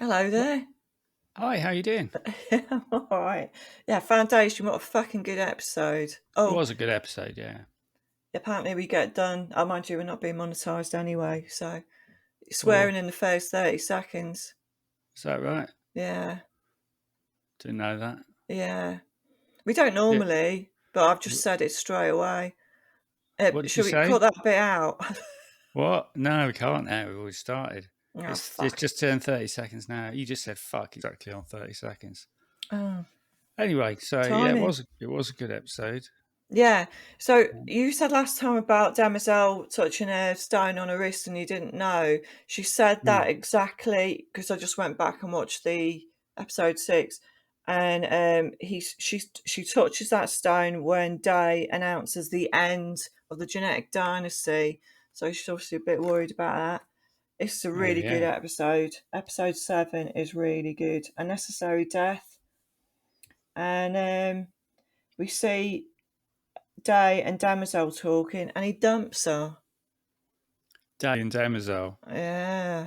Hello there. Hi, how you doing? I'm all right. Yeah, Foundation, what a fucking good episode. It Oh, was a good episode, yeah. apparently we get done. Oh, mind you, we're not being monetised anyway, so Oh, swearing in the first 30 seconds. is that right? Yeah, Didn't know that. yeah. We don't Yeah. normally, but I've just said it straight away. What did you Should we cut say? that bit out? What? No, we can't now. We've already started. Oh, It's fuck. just turned 30 seconds now. You just said fuck exactly on 30 seconds. Oh, Anyway, so yeah, timing. it was a good episode. Yeah. So you said last time about Demerzel touching a stone on her wrist and you didn't know. She said that exactly because I just went back and watched the episode 6, and she touches that stone when Day announces the end of the genetic dynasty. So she's obviously a bit worried about that. It's a Oh really good yeah. episode. Episode 7 is really good. A necessary death, and we see Day and Demerzel talking, and he dumps her. Day and Demerzel. Yeah.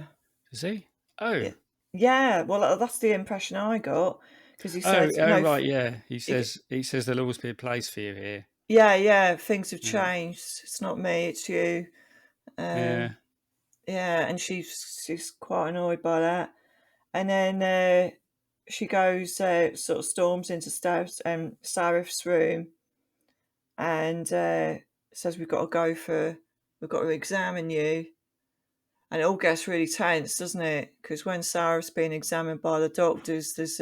Is he? Oh. Yeah, well, that's the impression I got, because he said, Oh right, yeah. He says there'll always be a place for you here. yeah, things have Yeah. changed. It's not me, it's you. Yeah. Yeah, and she's quite annoyed by that. And then she goes, sort of storms into Sareth's room, and says, we've got to examine you. And it all gets really tense, doesn't it? Because when Sarah's being examined by the doctors, there's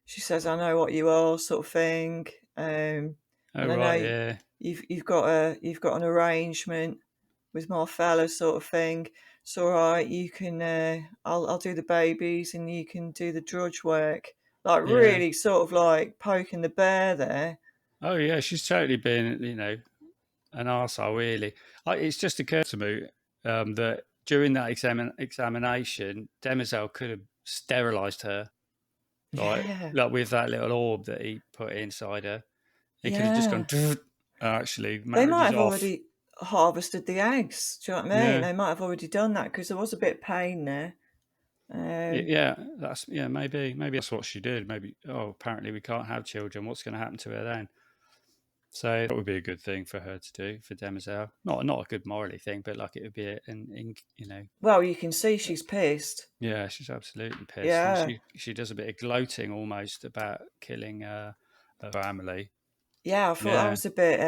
she says, "I know what you are," sort of thing, and Oh I right, know yeah. you've got an arrangement with my fella, sort of thing. It's all right. You can I'll do the babies, and you can do the drudge work. Like Yeah. really, sort of like poking the bear there. Oh yeah, she's totally been, an arsehole, really. It's just occurred to me that during that examination, Demerzel could have sterilised her, like, Yeah, like with that little orb that he put inside her. He could have just gone, yeah. actually, They marriage might is have off. already harvested the eggs. Do you know what I mean? Yeah. They might have already done that because there was a bit of pain there. Yeah, maybe that's what she did. Maybe, apparently we can't have children. What's going to happen to her then? So that would be a good thing for her to do, for Demerzel. Not a good morally thing, but like it would be Well, you can see she's pissed. yeah, she's absolutely pissed, and Yeah, she does a bit of gloating almost about killing her family. yeah. I thought that Yeah, was a bit.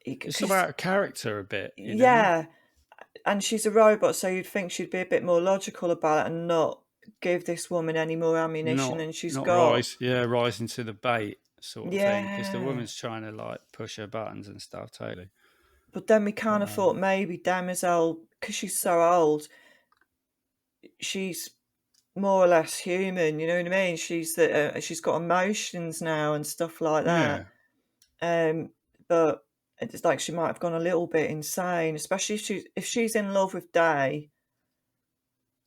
it's Because about character a bit. yeah, and she's a robot, so you'd think she'd be a bit more logical about it and not give this woman any more ammunition Not than she's not got. rising to the bait sort of thing, because the Yeah, woman's trying to like push her buttons and stuff. Totally. but then we kind But, of thought maybe Demerzel, because she's so old, she's more or less human. You know what I mean? She's got emotions now and stuff like that. yeah, But it's like she might have gone a little bit insane, especially if she's in love with Day,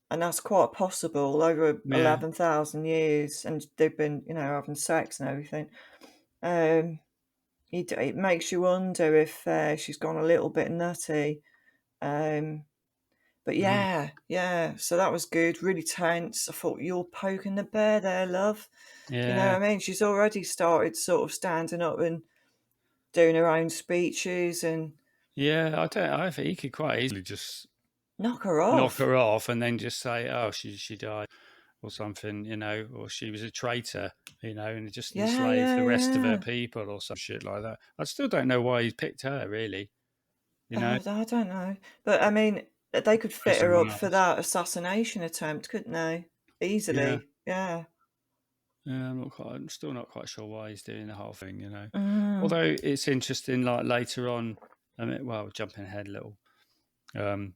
and that's quite possible over yeah, 11,000 years, and they've been, having sex and everything. Um, it makes you wonder if she's gone a little bit nutty. Um, but mhm, yeah. So that was good, really tense. I thought you're poking the bear there, love. You know yeah, what I mean? She's already started sort of standing up and doing her own speeches and yeah. I think he could quite easily just knock her knock off. her off and then just say, "Oh, she died," or something, or she was a traitor, and just Yeah, enslave yeah, the rest of her yeah. people or some shit like that. I still don't know why he picked her, really. You know, I don't know. But I mean, they could or fit her someone up for else. that assassination attempt, couldn't they? Yeah. Easily. Yeah. Yeah, I'm still not quite sure why he's doing the whole thing. Mm, Although it's interesting, like later on, jumping ahead a little, um,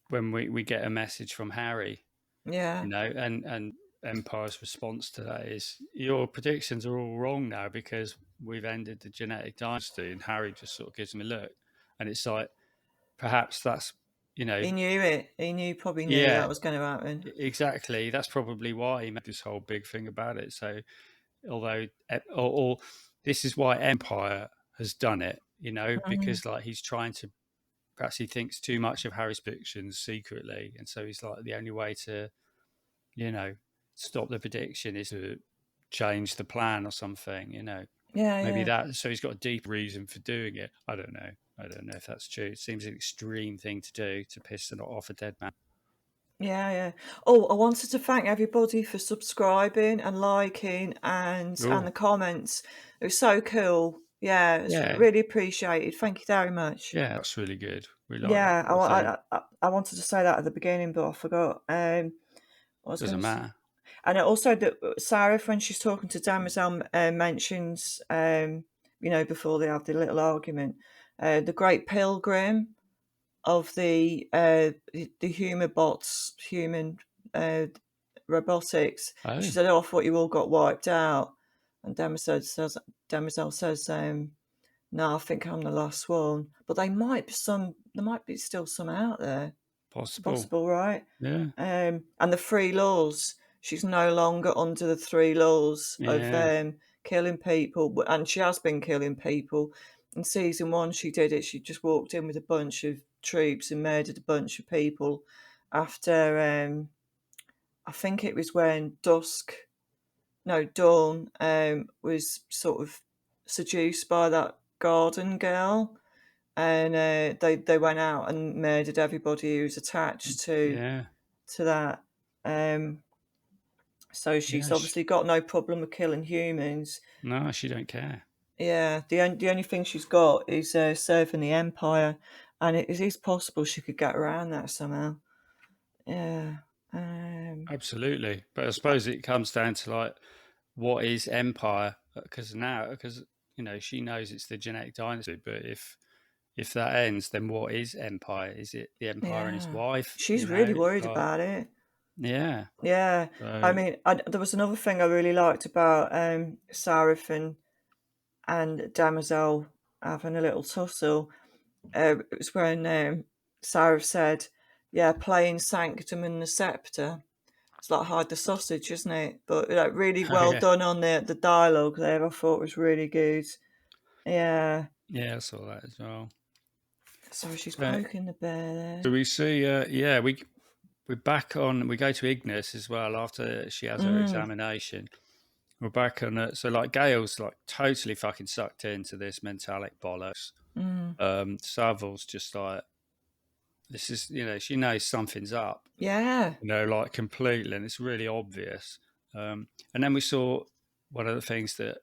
when we get a message from Harry, yeah. and Empire's response to that is, your predictions are all wrong now because we've ended the genetic dynasty, and Harry just sort of gives him a look, and it's like, perhaps that's, He knew it. Probably knew yeah, that was going to happen. exactly. That's probably why he made this whole big thing about it. So, although, or this is why Empire has done it, Mm, because like he's trying to perhaps he thinks too much of Harry's predictions secretly, and so he's like, the only way to, stop the prediction is to change the plan or something, Maybe that. So he's got a deep reason for doing it. I don't know if that's true. It seems an extreme thing to do, to piss off a dead man. Yeah. Oh, I wanted to thank everybody for subscribing and liking and the comments. It was so cool. Yeah, it's really appreciated. Thank you very much. Yeah, that's really good. We like that. I wanted to say that at the beginning, but I forgot. Doesn't matter. And also that Sareth, when she's talking to Demerzel, mentions, before they have the little argument, the great pilgrim of the human bots, human robotics. Oh. She said, "Oh, I thought you all got wiped out." And Demerzel says, "No, I think I'm the last one." But there might be still some out there. Possible, right? Yeah. And the 3 laws. She's no longer under the 3 laws of killing people, and she has been killing people. In season 1, she did it. She just walked in with a bunch of troops and murdered a bunch of people after, I think it was when Dawn was sort of seduced by that garden girl, and they went out and murdered everybody who was attached to that. So she's obviously got no problem with killing humans. No, she don't care. Yeah, the only thing she's got is serving the Empire, and it is possible she could get around that somehow. Yeah. Absolutely. But I suppose it comes down to, like, what is Empire? Because she knows it's the genetic dynasty, but if that ends, then what is Empire? Is it the Empire and his wife? She's really worried about it. Yeah. I mean, there was another thing I really liked about Sareth and Demerzel having a little tussle. It was when Sareth said, "Yeah, playing sanctum and the septre." It's like hide the sausage, isn't it? But really well done on the dialogue there. I thought was really good. Yeah. Yeah, I saw that as well. So she's poking the bear there. So we see, we're back on. We go to Ignis as well after she has her examination. We're back on it. So, like, Gail's like totally fucking sucked into this mentalic bollocks. Salvor's just like, this is, she knows something's up. Yeah. Like, completely, and it's really obvious. And then we saw one of the things that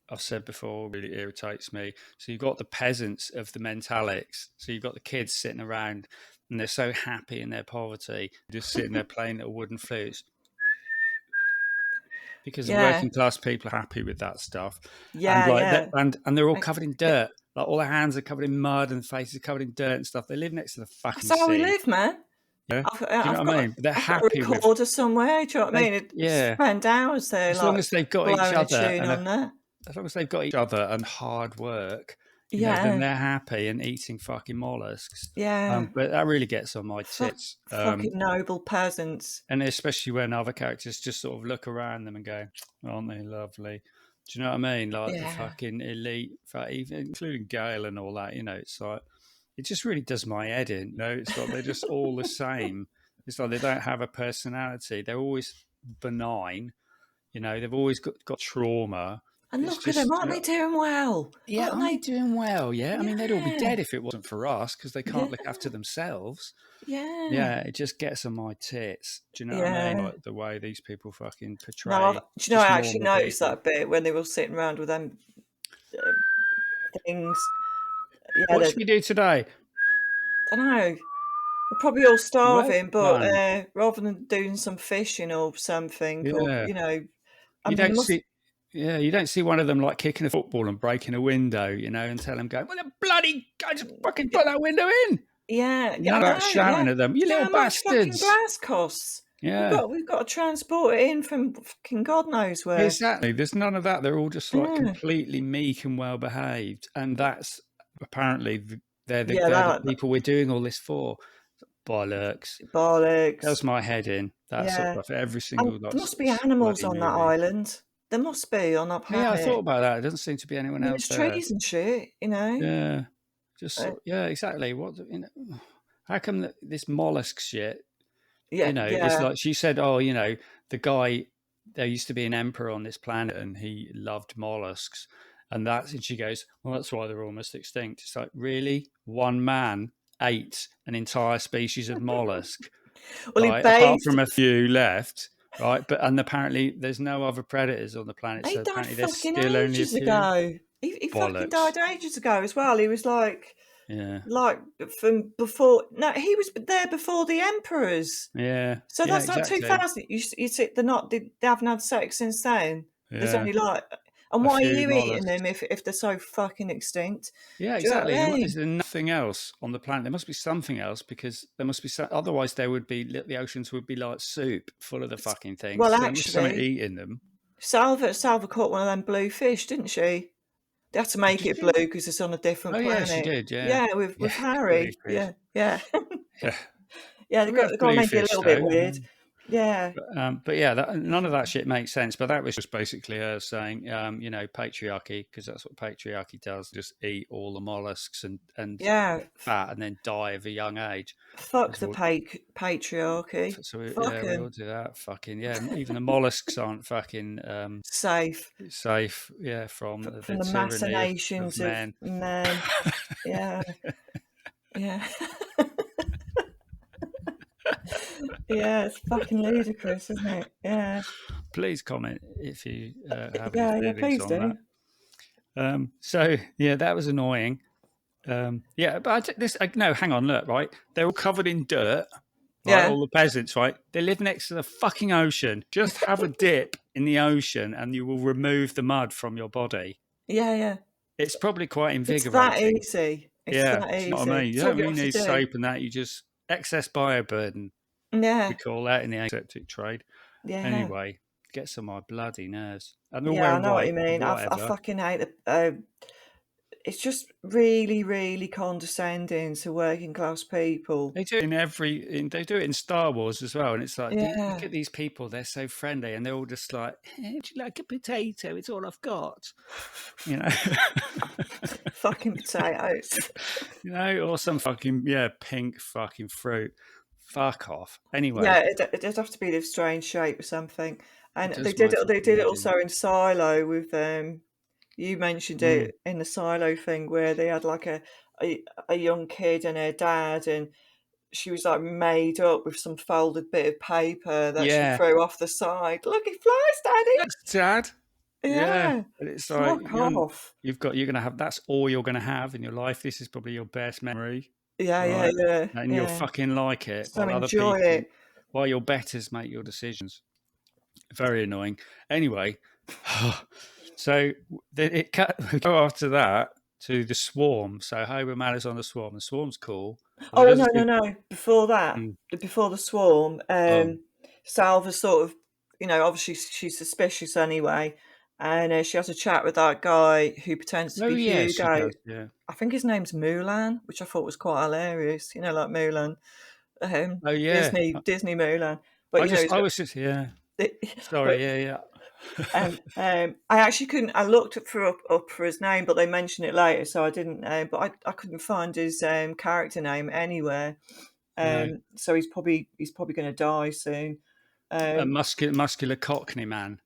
I've said before really irritates me. So you've got the peasants of the mentalics. So you've got the kids sitting around and they're so happy in their poverty, just sitting there playing little wooden flutes. Because the working class people are happy with that stuff. Yeah, and they're all covered in dirt. Like, all their hands are covered in mud and faces are covered in dirt and stuff. They live next to the fucking sea. That's how we live, man. Yeah. Do you know what I mean? They're happy with a recorder somewhere. Do you know what I mean? Spend hours there. As long as they've got each other. As long as they've got each other and hard work, then they're happy and eating fucking mollusks. Yeah. But that really gets on my tits. Fucking noble peasants. And especially when other characters just sort of look around them and go, aren't they lovely? Do you know what I mean? Like, the fucking elite, even including Gail and all that, it's like, it just really does my head in. It's like they're just all the same. It's like they don't have a personality. They're always benign. They've always got trauma. And look at them, aren't they doing well? Yeah, aren't they doing well? Yeah, I mean, they'd all be dead if it wasn't for us, because they can't look after themselves. Yeah, it just gets on my tits. Do you know what I mean? Like, the way these people fucking portray. No, do you know, I actually noticed that bit when they were sitting around with them things. What should we do today? I don't know. We're probably all starving, but rather than doing some fishing or something, or, you don't see one of them like kicking a football and breaking a window, and tell them, well, the bloody guy just fucking put that window in. Yeah. None of that shouting at them. You little bastards. Fucking glass costs. Yeah. We've got to transport it in from fucking God knows where. Exactly. There's none of that. They're all just like completely meek and well behaved. And that's apparently they're the people we're doing all this for. Bolloxs. That's my head in. That sort of stuff. Every single. There must be animals on that island. There must be on that planet. Yeah, I thought about that. There doesn't seem to be anyone else there. There's trees and shit, Yeah. Just yeah, exactly. What how come this mollusk shit? Yeah, It's yeah. like she said. Oh, the guy. There used to be an emperor on this planet, and he loved mollusks, and she goes, well, that's why they're almost extinct. It's like, really, one man ate an entire species of mollusk, Well, he right? Apart based. from a few left, right? And apparently there's no other predators on the planet, He so died apparently there's fucking still only a ages few. ago. He fucking Bollocks. died ages ago as well. He was like Yeah. from before. No, he was there before the emperors. Yeah. So Yeah. that's like Exactly. 2000. You see, they haven't had sex since then. There's Yeah. only like, and A why are few you eating mollusks. them if they're so fucking extinct? Yeah, Do you know what exactly. I Is mean? there nothing else on the planet? There must be something else, because there must be otherwise there would be the oceans would be like soup full of the fucking things. Well, So there must be something actually, eating them. Salvor caught one of them blue fish, didn't she? They had to make Did it blue she? because it's on a different Oh yeah, she planet. did. Yeah. Yeah, with Yeah. Blue Harry. fish. Yeah, yeah. Yeah. Yeah, We have they've got to make it a bluefish little bit though. weird. Yeah. But yeah, none of that shit makes sense. But that was just basically her saying, patriarchy, because that's what patriarchy does: just eat all the mollusks and Yeah. get fat and then die of a young age. Fuck That's the what, patriarchy. so Fuck we all 'em. do that. Fucking yeah. Even the mollusks aren't fucking Safe safe. Yeah, from from the the tyranny of machinations of men. men. Yeah. Yeah. Yeah, it's fucking ludicrous, isn't it? Yeah. Please comment if you have any Yeah, feelings please on do. that. So yeah, that was annoying. Yeah, but no, hang on, look, right? They're all covered in dirt, right? Yeah. All the peasants, right? They live next to the fucking ocean. Just have a dip in the ocean and you will remove the mud from your body. Yeah, yeah. It's probably quite It's that invigorating. easy. It's Yeah, that it's what I easy. mean. You It's all don't you really have to need do. soap and that. You just excess bioburden, we Yeah. call that in the aseptic trade. Yeah. Anyway, gets on my bloody nerves. And they're all Yeah, I wearing know what white, you mean. I whatever. fucking hate the. It's just really, really condescending to working class people. They do it they do it in Star Wars as well, and it's like, look Yeah. at these people, they're so friendly, and they're all just like, would you like a potato? It's all I've got, you know. Fucking potatoes. Or some fucking pink fucking fruit. Fuck off. Anyway, Yeah, it does have to be this strange shape or something. it And does my they fucking did it head in. also in Silo with you mentioned Mm. it in the Silo thing where they had like a young kid and her dad, and she was like made up with some folded bit of paper that she Yeah, threw off the side. Look, it flies, Daddy. that's sad. Yeah, Yeah. but it's like Fuck off. you're gonna have, that's all you're gonna have in your life. This is probably your best memory, Yeah, yeah, right? yeah, And you'll yeah. fucking like it, So enjoy it. while your betters make your decisions. Very annoying. Anyway, so we go after that to the swarm. So Homer Mallo's on the swarm. The swarm's cool. But Oh, doesn't no, no, seem. no. Before that, Mm. before the swarm, Oh, Salva sort of, obviously she's suspicious anyway, and she has a chat with that guy who pretends to oh be yeah, she Hugo. does. Yeah. I think his name's Mulan, which I thought was quite hilarious. Like Mulan, Oh yeah. Disney Mulan. But he's I got. was just But Sorry. Yeah. I actually couldn't. I looked up for his name, but they mentioned it later, so I didn't. But I couldn't find his character name anywhere. No. So he's probably going to die soon. A Um, muscular Cockney man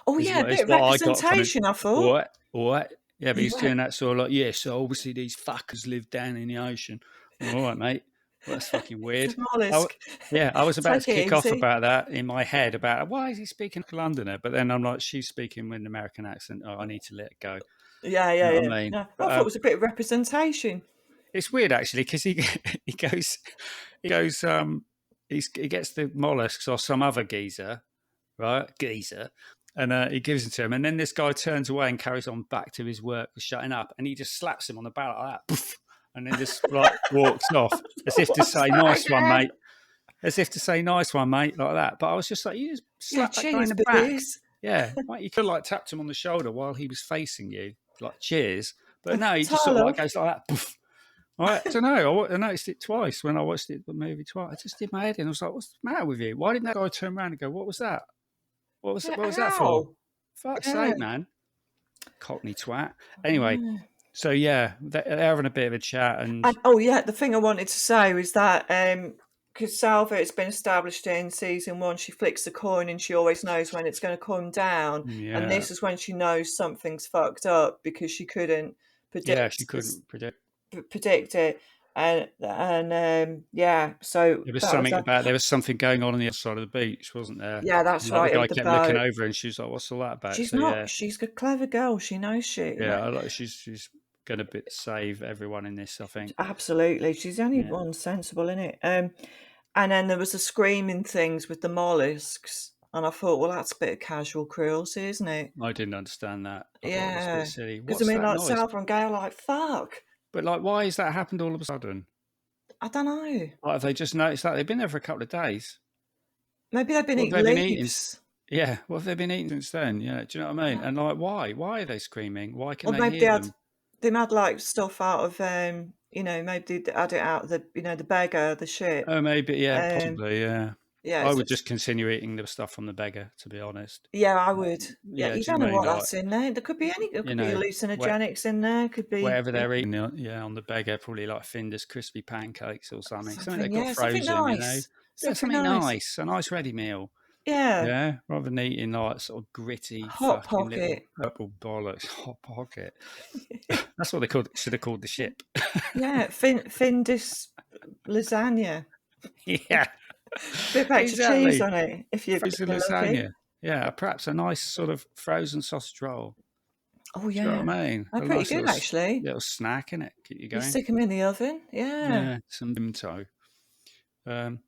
oh is yeah, a bit is of what I got from it. representation. I thought. What? Yeah, but he's Yeah, doing that sort of like, yeah. So obviously these fuckers live down in the ocean. All right, mate. Well, that's fucking it's weird. a mollusk. I was about Take to it kick off easy. about that in my head about why is he speaking like a Londoner, but then I'm like, she's speaking with an American accent. Oh, I need to let it go. Yeah, You yeah, know what yeah. I mean? No, I But thought it was a bit of representation. it's weird actually because he goes he goes he gets the mollusks or some other geezer, right? And he gives it to him, and then this guy turns away and carries on back to his work for shutting up, and he just slaps him on the back like that, poof, and then just like walks off as if to What's say, that "Nice one, again? mate." As if to say, "Nice one, mate," like that. But I was just like, "You just Yeah, slap that guy in cheers, the back." booze. Yeah, like you could like tapped him on the shoulder while he was facing you, like cheers. But no, he just Ta sort of like love. goes like that. Poof. I don't know. I noticed it twice when I watched the movie twice. I just did my head in. I was like, "What's the matter with you? Why didn't that guy turn around and go, what was that? What was that for? Ow. Fuck's Yeah. sake, man. Cockney twat." Anyway, So yeah, they're having a bit of a chat, and oh yeah, the thing I wanted to say was that because Salvor, it's been established in season 1, she flicks the coin and she always knows when it's going to come down, and yeah, this is when she knows something's fucked up because she couldn't yeah, she predict couldn't predict. predict it, and yeah, so There was that was something a, about there was something going on the other side of the beach, wasn't there? yeah, that's Like the right, guy at the kept looking boat. over, and she was like, "What's all that about?" She's So not. yeah, She's a clever girl. She knows shit. yeah, I like she's gonna save everyone in this. I think. Absolutely. She's the only Yeah, one sensible in it. And then there was the screaming things with the mollusks, and I thought, well, that's a bit of casual cruelty, isn't it? I didn't understand that. I thought it was a bit Yeah, silly. because I What's mean, that like noise? Salvor and Gail, like fuck. But like, why has that happened all of a sudden? I don't know. Like, have they just noticed that they've been there for a couple of days? Maybe they've been What eating have they been eating? leaves, Yeah, what have they been eating since then? Yeah, do you know what I mean? yeah. And like, why? Why are they screaming? Why can Or they maybe hear them? they had like stuff out of maybe they had it out of the the beggar, the ship. Oh, maybe, yeah, Um, possibly, yeah. yeah, I would just continue eating the stuff from the beggar, to be honest. yeah, I would. Yeah, Yeah, you do you don't know know what I mean? what Like, that's in there. There you could be know, hallucinogenics in there. Could be whatever they're eating, yeah, on the beggar, probably like Finder's crispy pancakes or something. Something something, they've got yeah, something frozen, you know? nice, Yeah, something something nice. nice, a nice ready meal. Yeah, Yeah, rather than eating like sort of gritty hot fucking little pocket. purple bollocks, hot pocket. That's what they should have called the ship. Yeah, Findus lasagna. Yeah, Bit of extra cheese exactly. on it if you're Frozen lucky. lasagna. Yeah, perhaps a nice sort of frozen sausage roll. Oh Do you know yeah, what I mean? they're A pretty nice good actually. little snack in it. Keep you You going. stick them in the oven. Yeah. Yeah, some bimto. Um,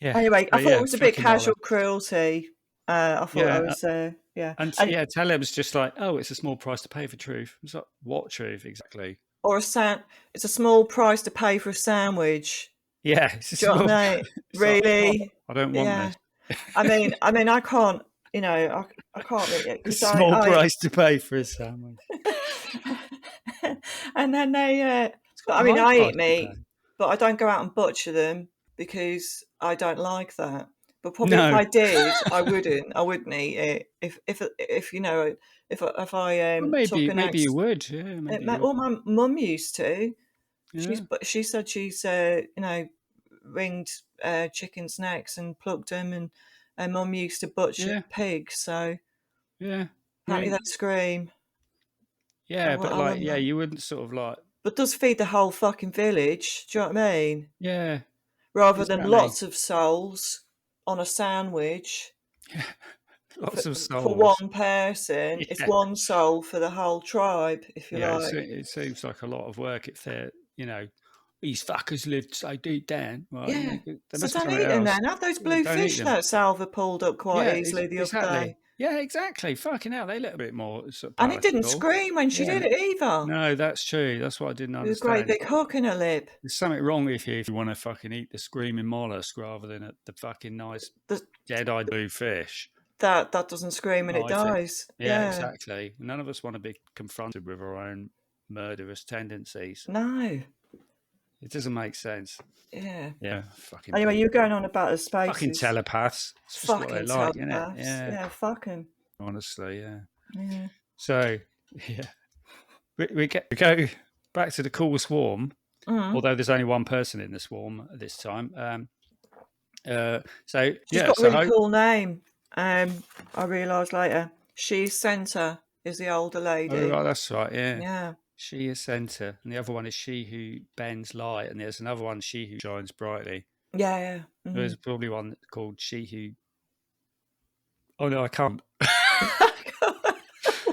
yeah, Anyway, I but thought it yeah, was a bit fucking casual mollusk. cruelty. I thought that Yeah, was yeah, and and yeah, Taleb's just like, oh, it's a small price to pay for truth. It's like, what truth exactly? or a it's a small price to pay for a sandwich. Yeah, it's a Do you know what small. I mean? It's like, oh, Really? I don't want Yeah. this. I can't. I can't A because small I price to pay for a sandwich. and then It's but quite I a mean, high I price eat to meat, pay. but I don't go out and butcher them because I don't like that. But probably if No, I did, I wouldn't eat it. If if I well, took an maybe you ex, would. Yeah, maybe you would. well, my mum used to. Yeah, She said she's ringed chickens' necks and plucked them, and mum used to butcher yeah, pigs. So yeah. I apparently they mean, scream. yeah, but I like, wouldn't yeah, know. you wouldn't sort of like, But does feed the whole fucking village. Do you know what I mean? yeah, Rather than exactly. lots of souls on a sandwich Lots of for souls. one person. It's Yeah, one soul for the whole tribe, if you yeah. like. It seems like a lot of work if they're, these fuckers lived so deep down. Well, Yeah. there So must be don't something eat them else. then. Have those Yeah, blue don't eat fish them. that Salvor pulled up quite Yeah, easily the other exactly. day. Yeah, exactly. Fucking hell, they look a bit more sort of And it didn't palatable. scream when she Yeah. did it either. No, that's true. That's what I didn't With a great understand. big hook in her lip. There's something wrong with you if you want to fucking eat the screaming mollusk rather than the fucking nice The, dead-eyed blue fish. that doesn't scream and it I think. dies. Yeah, Yeah. exactly. None of us want to be confronted with our own murderous tendencies. No. It doesn't make sense. Yeah. Yeah, fucking Anyway, you're people. going on about the Fucking spaces. telepaths. It's just what they Fucking like, isn't it? telepaths. Yeah, Yeah, fuck 'em. honestly, yeah. Yeah. So, yeah, we go back to the cool swarm. Mm. Although there's only one person in the swarm at this time. So She's yeah, got a so really cool name. I realised later. She's Centre is the older lady. right, that's right. Yeah, Yeah. she is centre, and the other one is she who bends light, and there's another one, she who shines brightly. Yeah, yeah. Mm. There's probably one called she who. Oh no, I can't. I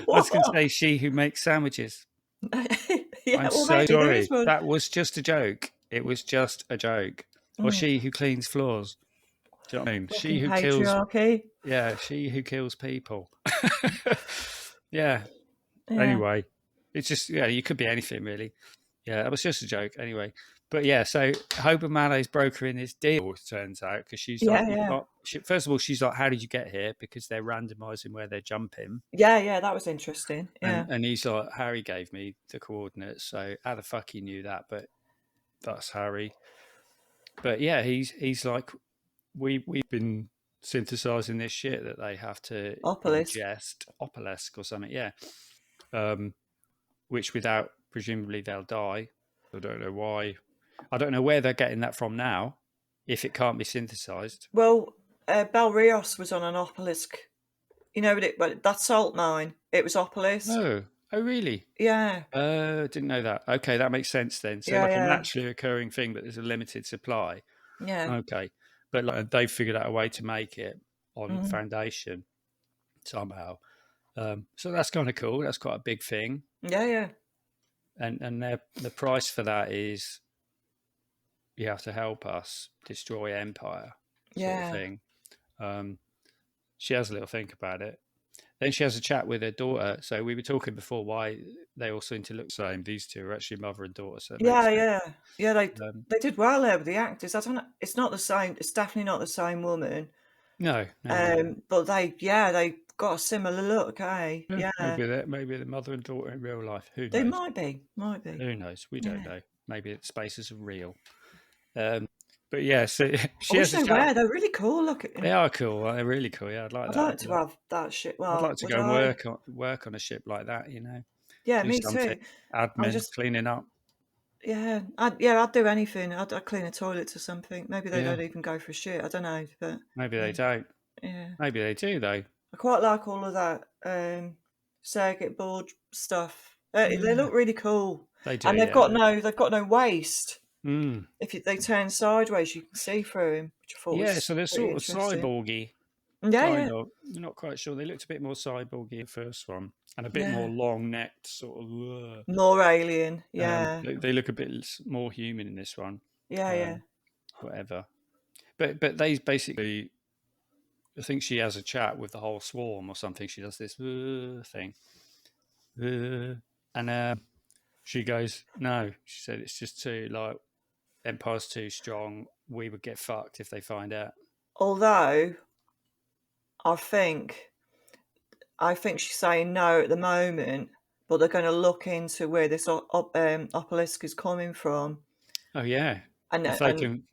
was going to say she who makes sandwiches. Yeah, I'm well, so maybe there is sorry. one. That was just a joke. It was just a joke. Or she who cleans floors. Do you know what I mean? She Fucking who kills. patriarchy. Yeah, she who kills people. Yeah. Yeah. Anyway, it's just you could be anything really. Yeah, that was just a joke. Anyway, but yeah, so Hope and Mallow's brokering this deal. It turns out because she's Yeah, like, yeah. first of all, she's like, "How did you get here?" Because they're randomising where they're jumping. Yeah, yeah, that was interesting. Yeah. And he's like, Harry gave me the coordinates, so how the fuck he knew that? But that's Harry. But yeah, he's like, we've been synthesizing this shit that they have to Obelisk. ingest, obelisk or something, yeah. Which without presumably they'll die. I don't know why. I don't know where they're getting that from now, if it can't be synthesized. Well, Bel Rios was on an obelisk. You know, that salt mine, it was obelisk. Oh, really? Yeah, Didn't know that. Okay, that makes sense then. So yeah, like a yeah, naturally occurring thing, but there's a limited supply. yeah. Okay, but like they've figured out a way to make it on Mm. foundation somehow. So that's kind of cool. That's quite a big thing, Yeah, yeah, and the price for that is you have to help us destroy Empire, sort of yeah. thing. Um, she has a little think about it. Then she has a chat with her daughter. So we were talking before why they all seem to look the same. These two are actually mother and daughter, so it makes Yeah, sense. yeah, yeah. Um, They did well there with the actors. I don't know. It's not the same. It's definitely not the same woman. no. But they got a similar look. Eh? Yeah, Maybe the mother and daughter in real life. Who they knows? might be. Who knows? We don't Yeah. know. Maybe the spaces are real. But yeah, so I she wish has a they chat. were. They're really cool They looking. are cool. They're really cool. Yeah, I'd like I'd that. like to have that shit. I'd Well, like to would go and I? work on a ship like that. Yeah, Do me something, too. I admin, just cleaning up. I'd do anything. I'd clean a toilet or something. Maybe they Yeah, don't even go for shit. I don't know, but maybe they yeah, don't. yeah. Maybe they do though. I quite like all of that circuit board stuff. They Yeah, look really cool, they do. and Yeah. they've got no waist. Mm. They turn sideways, you can see through them, which I thought Yeah, was so they're pretty sort of interesting. cyborgy, Yeah, kind yeah, of. You're not quite sure. They looked a bit more cyborgy the first one, and a bit more yeah. long necked, sort of. More alien. Yeah, They look a bit more human in this one. yeah, yeah. Um, Whatever. But they basically, I think she has a chat with the whole swarm or something. She does this thing, and she goes, "No," she said, "it's just too like Empire's too strong. We would get fucked if they find out." Although I think I think she's saying no at the moment, but they're going to look into where this obelisk is coming from, Oh yeah, if they and can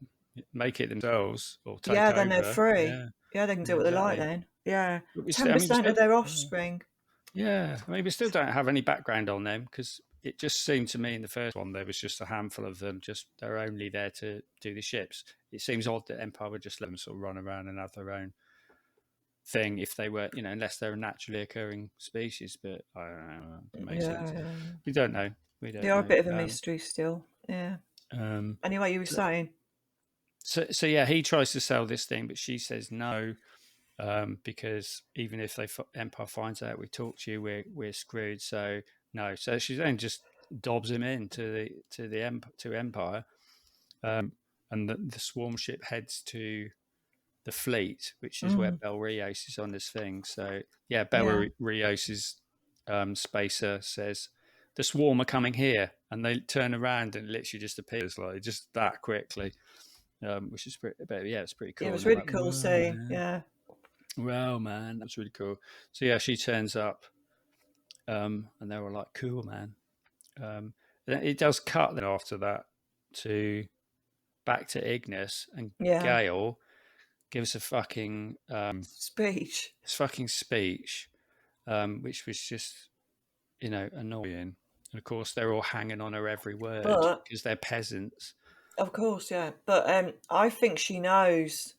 make it themselves or take yeah, then they're over, free. yeah, Yeah, they can yeah, do what they like exactly. then. Yeah, But ten I mean, percent of their offspring. yeah, I mean, we still don't have any background on them because it just seemed to me in the first one there was just a handful of them. Just they're only there to do the ships. It seems odd that Empire would just let them sort of run around and have their own thing if they were, unless they're a naturally occurring species. But I don't know. It makes sense. Yeah, We don't know. We they don't are a know. bit of a mystery still. Yeah. Um, Anyway, you were so, saying. so yeah, he tries to sell this thing, but she says no. Because even if Empire finds out we talked to you, we're screwed. So no. So she then just dobs him in to Empire, and the swarm ship heads to the fleet, which is where Mm, Bel Rios is on this thing. So yeah, yeah. Rios's spacer says the swarm are coming here, and they turn around and it literally just appears like just that quickly, which is pretty. But yeah, it's pretty Yeah, it cool. was And they're really like, cool whoa, seeing. man. Yeah. Wow, man, that's really cool. So yeah, she turns up, and they were like, "Cool, man." Then it does cut then after that to back to Ignis, and Yeah. Gail gives a Speech. fucking speech, which was just annoying. And of course, they're all hanging on her every word But because they're peasants. of course, yeah. But I think she knows.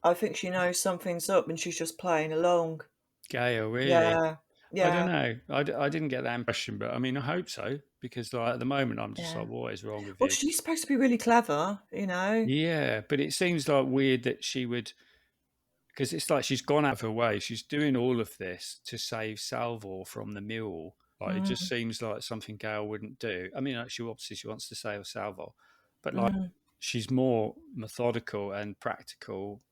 I think she knows something's up, and she's just playing along. Gail, really? Yeah. I don't Yeah. know. I didn't get that impression, but I mean, I hope so because like at the moment, I'm just Yeah. like, what is wrong with Well, you? she's supposed to be really clever, you know. Yeah, but it seems like weird that she would, because it's like she's gone out of her way. She's doing all of this to save Salvor from the Mule. Like it just Mm, seems like something Gail wouldn't do. I mean, like, she wants to save Salvor, but like mm, she's more methodical and practical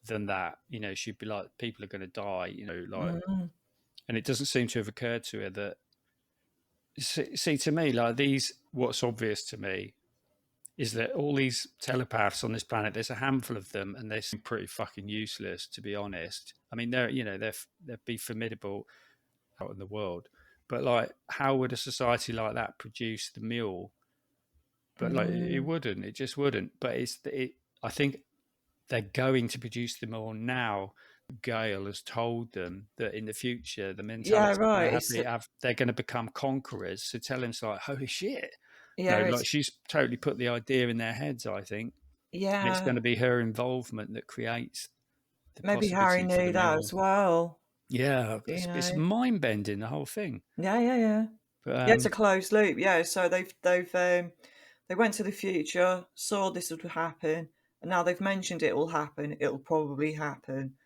than that. She'd be like, people are going to die. Like, mm, and it doesn't seem to have occurred to her that. See, to me, like these, what's obvious to me is that all these telepaths on this planet, there's a handful of them, and they seem pretty fucking useless, to be honest. I mean, they'd be formidable out in the world, but like, how would a society like that produce the mule? But like, it mm. wouldn't. It just wouldn't. But I think they're going to produce them all now. Gail has told them that in the future the Yeah, mentality right. they're going to become conquerors. So Telem's like, holy shit. No, Yeah, like she's totally put the idea in their heads, I think. And it's yeah. going to be her involvement that creates the Maybe Harry possibility for the knew that mirror. as well. Yeah, You it's know. mind bending, the whole thing. Yeah, yeah, yeah. But Yeah, it's a closed loop. Yeah, so they went to the future, saw this would happen, and now they've mentioned it will happen. It'll probably happen.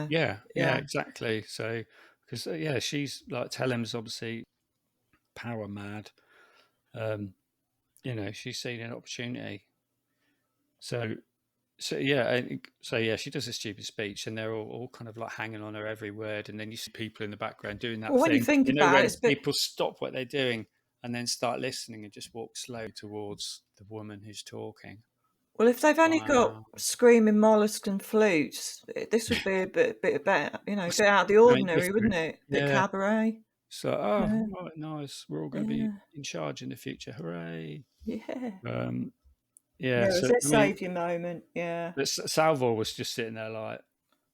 Yeah, yeah, yeah, exactly. So, because yeah, she's like Telem's obviously power mad. She's seen an opportunity. So yeah, she does a stupid speech, and they're all kind of like hanging on her every word, and then you see people in the background doing that Well, when you thing, think about it, when it's a bit. people stop what they're doing and then start listening and just walk slow towards the woman who's talking. Well, if they've only got Wow, screaming mollusks and flutes, this would be a bit better. A bit out of the something ordinary, wouldn't different. it? Bit Yeah. cabaret. So, Yeah, right, nice. We're all going to be yeah, in charge in the future. Hooray! yeah. Yeah. Yeah, it was So their I mean, saviour moment. Yeah. but Salvor was just sitting there like,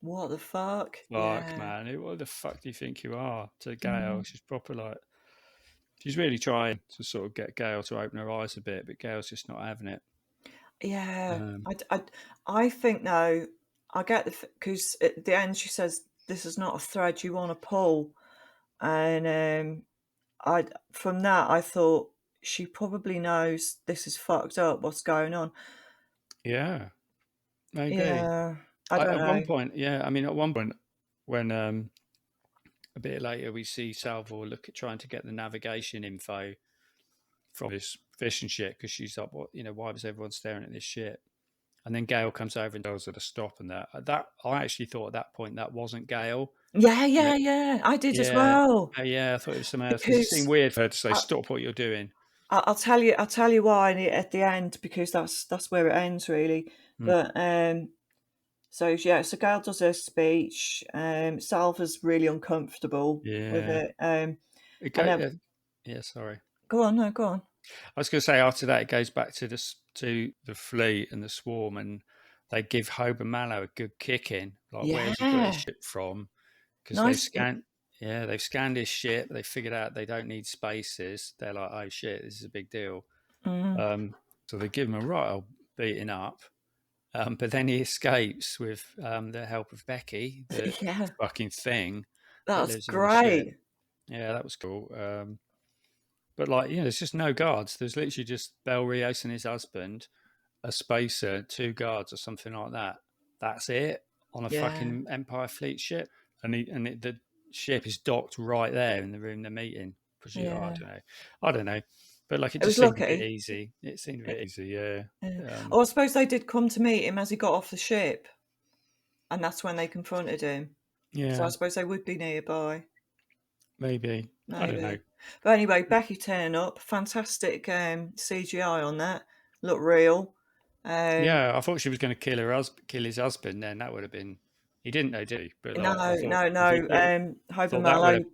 What the fuck? "Fuck, Yeah. man, what the fuck do you think you are?" To Gail, Mm. she's proper like. She's really trying to sort of get Gail to open her eyes a bit, but Gail's just not having it. Yeah. Um, I think though, I get because at the end she says this is not a thread you want to pull, and I from that I thought she probably knows this is fucked up. What's going on? yeah, maybe. Yeah. I don't At one know. point, yeah, I mean, at one point, when a bit later we see Salvor look at trying to get the navigation info from this fishing ship because she's like, "What? Why was everyone staring at this ship?" And then Gail comes over and tells her to stop. And that I actually thought at that point that wasn't Gail. Yeah, And yeah, it, yeah. I did as yeah, well yeah, I thought it was someone else because it seemed because weird for her to say, I, "Stop what you're doing." I'll tell you. I'll tell you why at the end because that's where it ends really. Mm. But so yeah, so Gail does her speech. Salva's really uncomfortable with Yeah, it. it And go. then Yeah, sorry. go on, no, go on. I was going to say after that it goes back to the fleet and the swarm, and they give Hober Mallow a good kick in. Like, where's he got his Yeah, ship from? Because nice. they've scanned his ship. They figured out they don't need spaces. They're like, oh shit, this is a big deal. Mm, So they give him a right old beating up. But then he escapes with the help of BEKI, the yeah, fucking thing that that's lives on the ship. great. Yeah, that was cool. But like, there's just no guards. There's literally just Bel Rios and his husband, a spacer, two guards or something like that. That's it on a Yeah, fucking Empire fleet ship, and the ship is docked right there in the room they're meeting. I yeah. don't know, but like it It just was seemed a bit lucky. easy. It seemed a Yeah. bit easy, yeah. Yeah. Oh, I suppose they did come to meet him as he got off the ship, and that's when they confronted him. So I Yeah, suppose they would be nearby, maybe. I don't know. maybe. But anyway, Becky turning up, fantastic CGI on that, look real. Um, Yeah, I thought she was going to kill his husband. Then that would have been. He didn't know, did he? But no, like, I thought no, if he no. did, Hober thought that would Mallow have.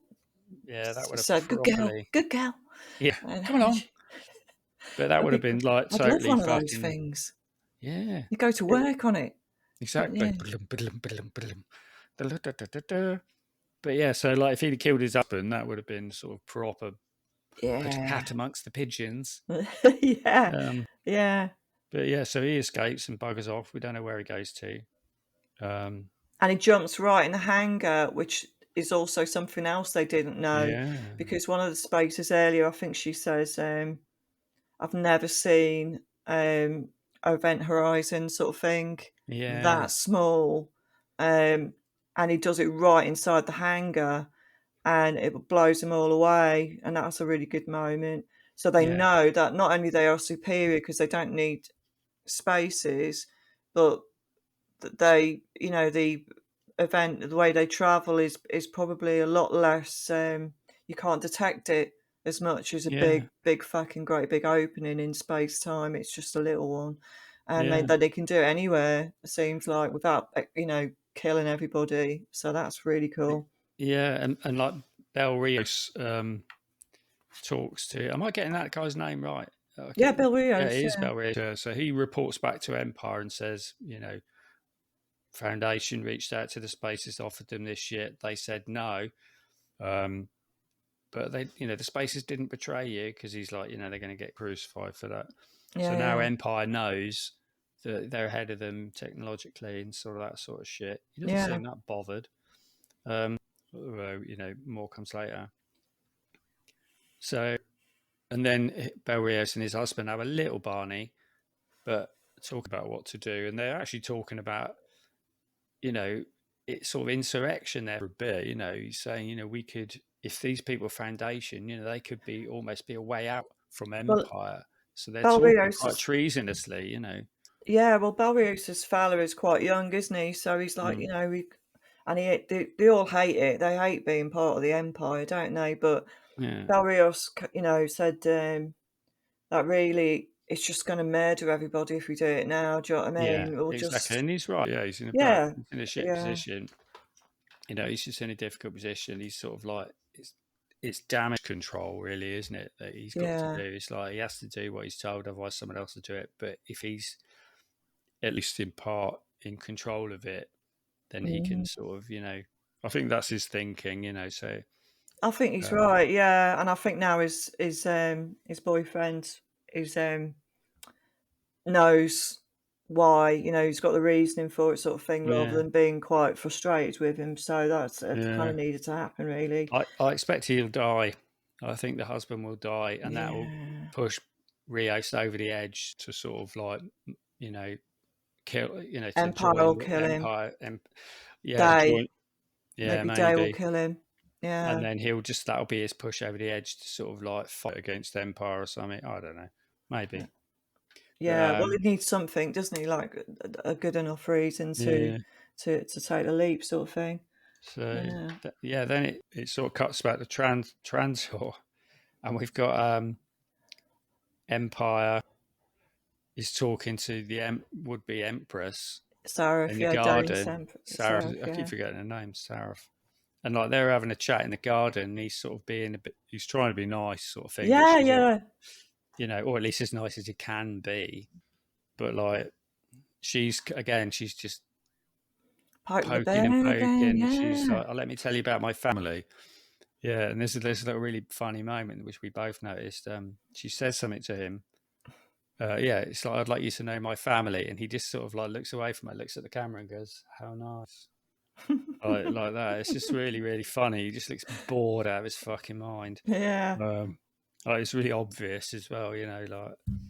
Yeah, that would have said, "Good girl, properly. good girl." Yeah, And come along. But that I'd would have be, been like I'd love totally one of those fucking. things. Yeah, You go to work on it, but exactly. yeah, But yeah, so like if he'd killed his husband, that would have been sort of proper put a yeah, cat amongst the pigeons. yeah, Um, yeah. but yeah, so he escapes and buggers off. We don't know where he goes to. Um, And he jumps right in the hangar, which is also something else they didn't know, yeah, because one of the spaces earlier, I think she says, "I've never seen Event Horizon sort of thing yeah, that small," um, and he does it right inside the hangar, and it blows them all away, and that's a really good moment. So they yeah, know that not only they are superior because they don't need spaces, but they, the event, the way they travel is probably a lot less. You can't detect it as much as a yeah, big fucking great big opening in space time. It's just a little one, and yeah. they can do it anywhere. It seems like without killing everybody. So that's really cool. Yeah, and like Bel Rios talks to. Am I getting that guy's name right? Yeah, Okay. Bel Yeah, Rios. it is Yeah, Bel Rios. So he reports back to Empire and says, Foundation reached out to the Spaces, offered them this shit. They said no. But they, the Spaces didn't betray you, because he's like, they're going to get crucified for that. So now Empire knows that they're ahead of them technologically and sort of that sort of shit. He doesn't seem that bothered. More comes later. So, and then Bel Rios and his husband have a little Barney, but talk about what to do. And they're actually talking about, it's sort of insurrection there for a bit. He's saying, we could, if these people are Foundation, they could almost be a way out from Empire. So they're Bel talking Rios quite treasonously, Yeah, well, Bel Rios' fella is quite young, isn't he? So he's like, they all hate it. They hate being part of the Empire, don't they? But Bel Rios, said that really it's just going to murder everybody if we do it now. Do you know what I mean? Yeah, exactly. And he's right. Yeah, he's in a shit position. He's just in a difficult position. He's sort of like, it's damage control, really, isn't it? That he's got to do. It's like he has to do what he's told, otherwise someone else will do it. But if he's at least in part in control of it, then he can sort of, I think that's his thinking, So I think he's right, yeah, and I think now his boyfriend knows why, he's got the reasoning for it, sort of thing, rather than being quite frustrated with him. So that's kind of needed to happen, really. I expect he'll die. I think the husband will die, and that will push Rios over the edge to sort of like, kill, to Empire join will kill Empire. Day. Maybe Day will kill him. Yeah. And then that'll be his push over the edge to sort of like fight against Empire or something. I don't know. Maybe. Yeah, well, he needs something, doesn't he? Like a good enough reason to take the leap, sort of thing. So then it sort of cuts back to Transor, and we've got Empire is talking to the would-be Empress Sareth, in the garden. Sareth, I keep forgetting her name, Sareth. And like they're having a chat in the garden, and he's sort of being he's trying to be nice, sort of thing. Yeah. Or at least as nice as he can be. But like, she's just poking and poking. Yeah. She's like, let me tell you about my family. Yeah, and there's a really funny moment which we both noticed. She says something to him. It's like, I'd like you to know my family, and he just sort of like looks away from her, looks at the camera, and goes, "How nice." like that. It's just really, really funny. He just looks bored out of his fucking mind. Yeah. It's really obvious as well, very,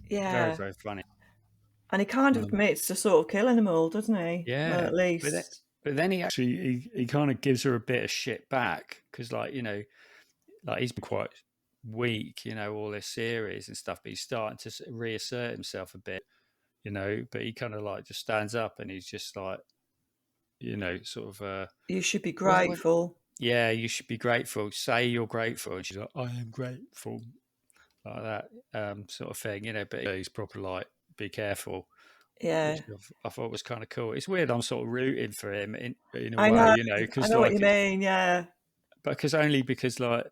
very funny. And he kind of admits to sort of killing them all, doesn't he? Yeah, well, at least. But then he actually he kind of gives her a bit of shit back, because like he's been quite weak, all this series and stuff. But he's starting to reassert himself a bit, But he kind of like just stands up, and he's just like, sort of. You should be grateful. Yeah, you should be grateful. Say you're grateful. And she's like, I am grateful. Like that sort of thing, But he's proper like, be careful. Yeah. I thought was kind of cool. It's weird. I'm sort of rooting for him in a I way, know, Cause, I know like, what you mean, yeah. Because like,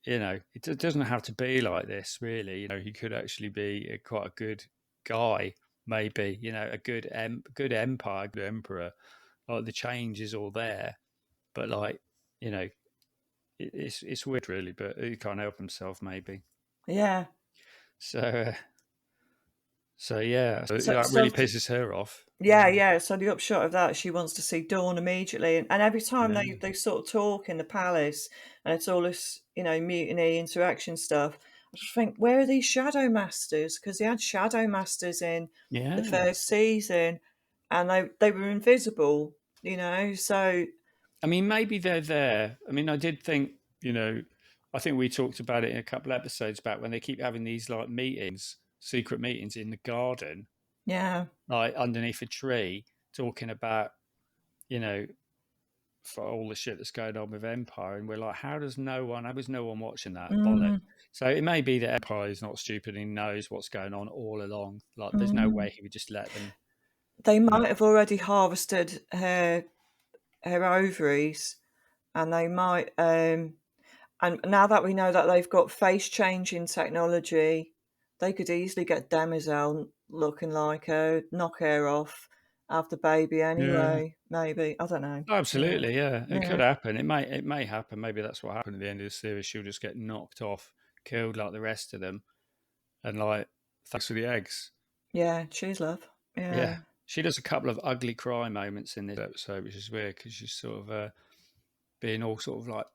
it doesn't have to be like this, really. He could actually be quite a good guy, maybe, a good empire, good emperor. Like, the change is all there. But like, it's weird, really, but he can't help himself, maybe. Yeah. So that really pisses her off. Yeah. So the upshot of that, she wants to see Dawn immediately, and every time they sort of talk in the palace, and it's all this mutiny interaction stuff. I just think, where are these shadow masters? Because they had shadow masters in the first season, and they were invisible. So I mean, maybe they're there. I mean, I did think, I think we talked about it in a couple of episodes back, when they keep having these like secret meetings in the garden. Yeah. Like underneath a tree, talking about, for all the shit that's going on with Empire. And we're like, how was no one watching that? Bollock. So it may be that Empire is not stupid and knows what's going on all along. Like, there's no way he would just let them. They might have already harvested her ovaries, and they might and now that we know that they've got face changing technology, they could easily get Demerzel looking like her, knock her off, have the baby anyway. Maybe, I don't know. Absolutely, yeah. It Yeah, could happen. It may happen. Maybe that's what happened at the end of the series. She'll just get knocked off, killed like the rest of them, and like thanks for the eggs. yeah. Choose love. Yeah, Yeah, she does a couple of ugly cry moments in this episode, which is weird because she's sort of being all sort of like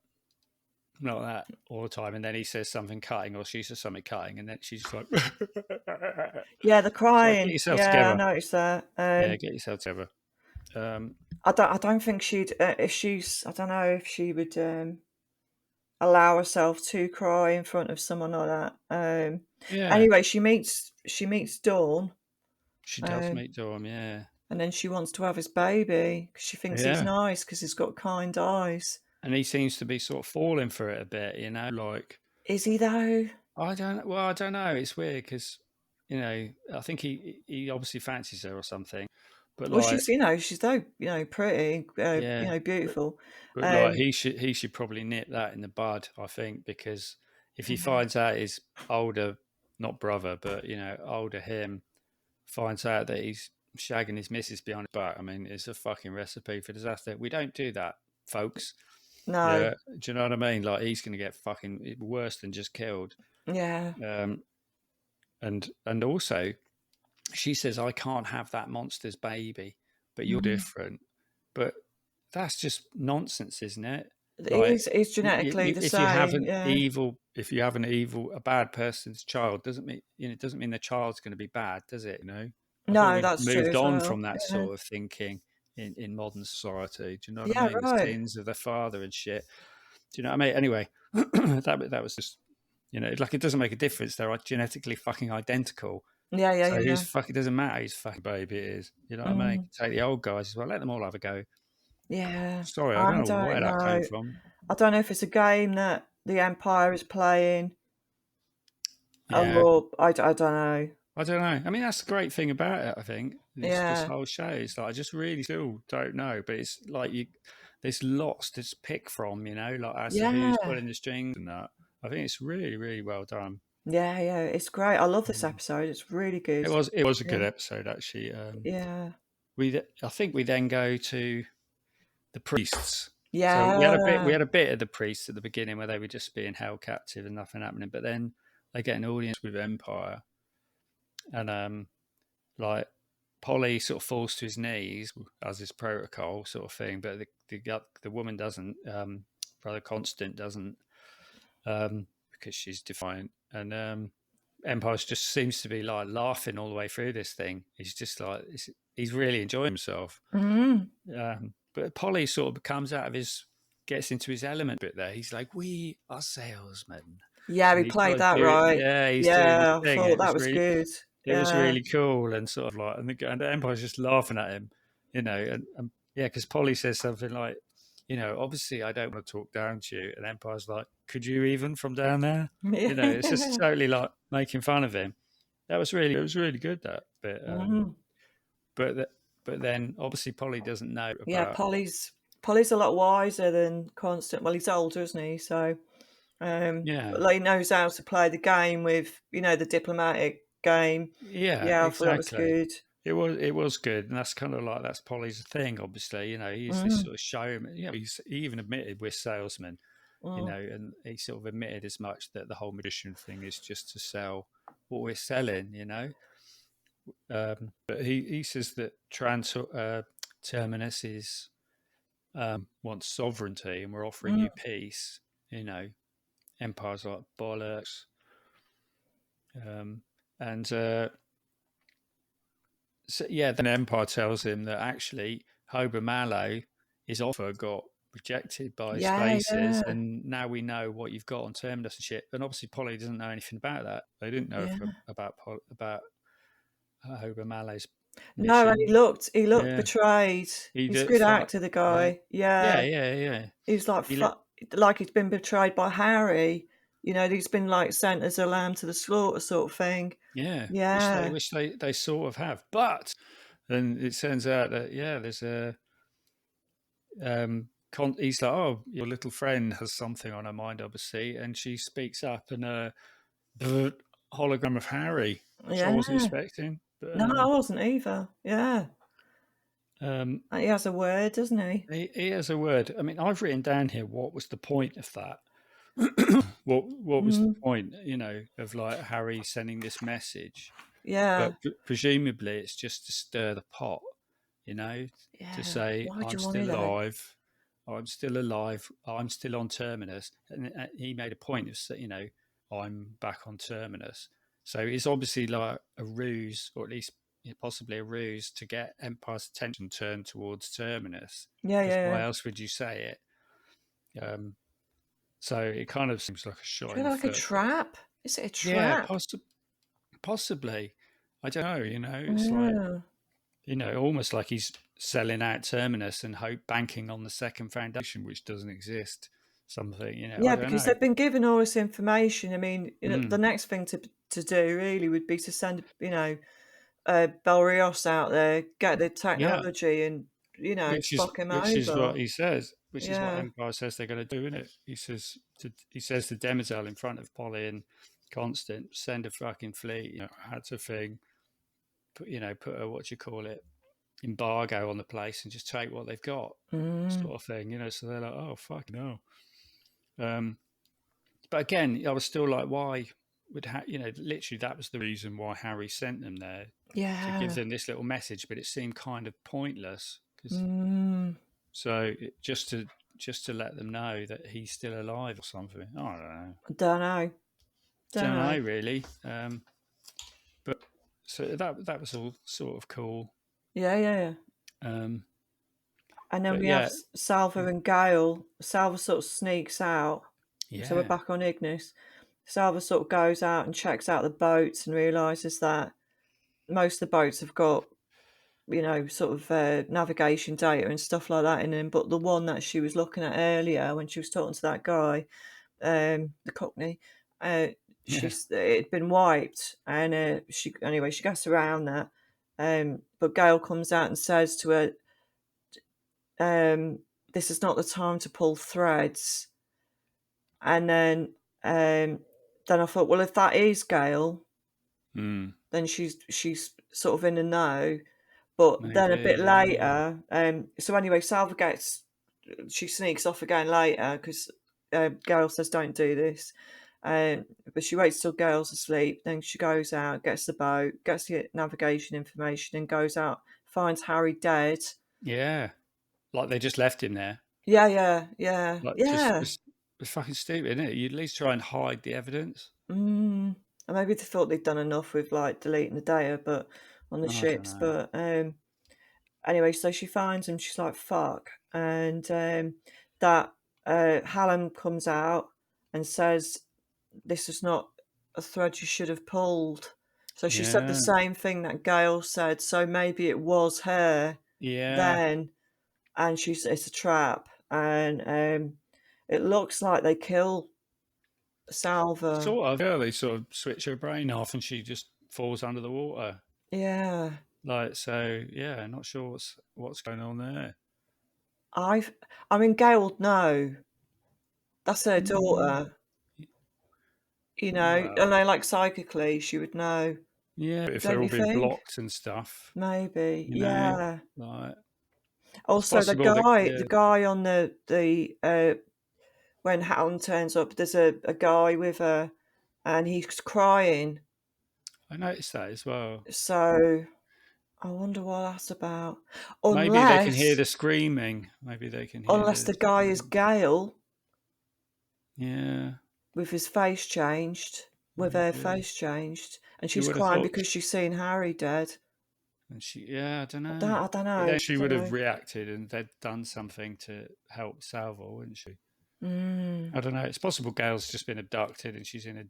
that all the time, and then he says something cutting, or she says something cutting, and then she's just like, yeah. The it's like get crying. yourself Yeah, I together. noticed that. Yeah, get yourself together. I don't think she'd. If she's, I don't know if she would allow herself to cry in front of someone like that. Yeah, Anyway, she meets Dawn. she does Um, meet Dawn. Yeah, and then she wants to have his baby because she thinks he's yeah. nice because he's got kind eyes. And he seems to be sort of falling for it a bit, you know, like Is he though? I don't know. It's weird because, you know, I think he obviously fancies her or something, but Well, like, she's though pretty, yeah, but, beautiful. but like Um, he should probably nip that in the bud, I think, because if he finds out his older, not brother, but you know, older him finds out that he's shagging his missus behind his back, I mean, it's a fucking recipe for disaster. We don't do that, folks. no, Yeah, do you know what I mean? Like he's going to get fucking worse than just killed. yeah, Um, and also she says, I can't have that monster's baby, but you're mhm. different. But that's just nonsense, isn't it? Like He's genetically the if you have same. an Yeah, evil, a bad person's child, doesn't mean, you know, it doesn't mean the child's going to be bad, does it? You know, I thought no, we'd that's true moved as on well. from that Yeah, sort of thinking in modern society. Do you know what I yeah, mean? The right. sins of the father and shit. Do you know what I mean? Anyway, that was just, you know, like it doesn't make a difference. They're like genetically fucking identical. Yeah, yeah, So yeah, who's yeah. fuck? It doesn't matter whose fucking baby it is. You know what I mean? Mm, Take the old guys as well. Let them all have a go. yeah, Sorry, I I don't know where don't that came know. from. I don't know if it's a game that the Empire is playing, Yeah, or I don't know. I don't know. I mean, that's the great thing about it. I think this Yeah, whole show is like I just really still don't know, but it's like there's lots to pick from. You know, like as to who's yeah, pulling the strings and that. I think it's really really well done. yeah, yeah. It's great. I love this Mm. episode. It's really good. It was a good Yeah, episode actually. yeah, I think we then go to the priests. So we yeah. had a bit of the priests at the beginning where they were just being held captive and nothing happening, but then they get an audience with Empire, and like Polly sort of falls to his knees as is protocol sort of thing, but the woman doesn't. Brother Constant doesn't, because she's defiant, and Empire just seems to be like laughing all the way through this thing. He's just like he's really enjoying himself. Mm. But Polly sort of gets into his element a bit there. He's like, "We are salesmen," Yeah, and we he's played sort of that right. he's doing his Yeah, I thing. thought that was good. It was Yeah, really cool, and sort of like, and the Empire's just laughing at him, you know, and yeah, because Polly says something like, you know, obviously I don't want to talk down to you, and Empire's like, could you even from down there? You know, it's just yeah. totally like making fun of him. It was really good that bit. Mhm. But but then obviously Polly doesn't know Yeah, about. Polly's a lot wiser than Constant. Well, he's older, isn't he? So, Yeah, but like, he knows how to play the game with, the diplomatic game. yeah, Yeah, I thought that was exactly. good. It was good, and that's kind of like that's Polly's thing. Obviously, you know, he's this Mm, sort of showman. You know, he even admitted we're salesmen. You mm, know, and he sort of admitted as much that the whole magician thing is just to sell what we're selling. You know, but he says that Terminus is wants sovereignty, and we're offering mm. you peace. You know, empires like Bolloxs, and so, yeah, then Empire tells him that actually Hober Mallow, his offer got rejected by Yeah, Spaces, yeah, and now we know what you've got on Terminus and shit. And obviously, Polly doesn't know anything about that. They didn't know yeah. about Hober Mallow's No, and mission. he looked Yeah, betrayed. he He's a did. good actor, the Yeah, guy. yeah, Yeah, yeah, yeah. he's like He let, like he's been betrayed by Harry. He's been like sent as a lamb to the slaughter, sort of thing. yeah, Yeah, which they sort of have, but then it turns out that yeah, there's a he's like, oh, your little friend has something on her mind, obviously, and she speaks up, and the hologram of Harry, which I wasn't yeah. expecting, but No, I wasn't either. Yeah. He has a word, doesn't he? He has a word. I mean, I've written down here what was the point of that. what was the point, of like Harry sending this message? Yeah. But presumably it's just to stir the pot, to Yeah. say Why do I'm you want to still though? alive, I'm still alive, I'm still on Terminus, and he made a point of saying, I'm back on Terminus. So it's obviously like a ruse, or at least possibly a ruse, to get Empire's attention turned towards Terminus. Yeah, Because yeah, why yeah. else would you say it? So it kind of seems like a shot Do in you the like a foot. trap? Is it a Yeah, trap? possibly. I don't know. It's like, Yeah. almost like he's selling out Terminus and banking on the second foundation, which doesn't exist. Something, I Yeah, don't because know. they've been given all this information. I mean, the Mm, next thing to do really would be to send, Bel Rios out there, get the yeah, technology, and fuck him which is what over. he says, which is what Yeah. Empire says they're going to do, isn't it? He says to Demerzel in front of Polly and Constant, send a fucking fleet. That's a thing. Put a what you call it, embargo on the place and just take what they've got, Mm. sort of thing. So they're like, oh fuck no. But again, I was still like, why would literally that was the reason why Harry sent them there, to give Yeah. them this little message, but it seemed kind of pointless because Mm. just to let them know that he's still alive or something. I don't know. Don't know. Don't Don't know. know really. But so that was all sort of cool. Yeah, yeah, yeah. Um, And then but we have yeah, Salvor and Gail. Salvor sort of sneaks out. So we're yeah, back on Ignis. Salvor sort of goes out and checks out the boats and realises that most of the boats have got, sort of navigation data and stuff like that in them. But the one that she was looking at earlier when she was talking to that guy, the Cockney, uh, yeah, it had been wiped. And she gets around that. But Gail comes out and says to her, this is not the time to pull threads. And then I thought, well, if that is Gail, mm, then she's sort of in the know. But then a bit maybe, yeah, later, so anyway, Salva she sneaks off again later because Gail says don't do this. But she waits till Gail's asleep. Then she goes out, gets the boat, gets the navigation information, and goes out, finds Harry dead. yeah. Like they just left him there. Yeah, yeah, yeah, Like just yeah. it's fucking stupid, isn't it? You'd at least try and hide the evidence. And maybe they thought they'd done enough with like deleting the data, but on the I don't ships. know. But anyway, so she finds him. She's like, "Fuck!" And that Hallam comes out and says, "This is not a thread you should have pulled." So she said the Yeah, same thing that Gail said. So maybe it was her yeah. then, and it's a trap, and it looks like they kill Salva. Sort of. Yeah, they sort of switch her brain off, and she just falls under the water. Yeah. Like so, yeah. Not sure what's going on there. I mean, Gail would know. That's her Mm, daughter, and well, I like psychically, she would know, yeah. If they're don't all you being think? blocked and stuff, Maybe, yeah. like it's Also, possible that the guy on the when Hatton turns up, there's a guy with her, and he's crying. I noticed that as well. So I wonder what that's about. Maybe they can hear Unless, the screaming. Maybe they can hear unless the the guy is screaming. Gale Yeah, with his face changed, with her maybe. face changed, and You she's would have crying thought. because she's seen Harry dead. And yeah, I don't know. I don't But know. then she Don't would have know. reacted and they'd done something to help Salvor, wouldn't she? Mm. I don't know. It's possible Gail's just been abducted and she's in a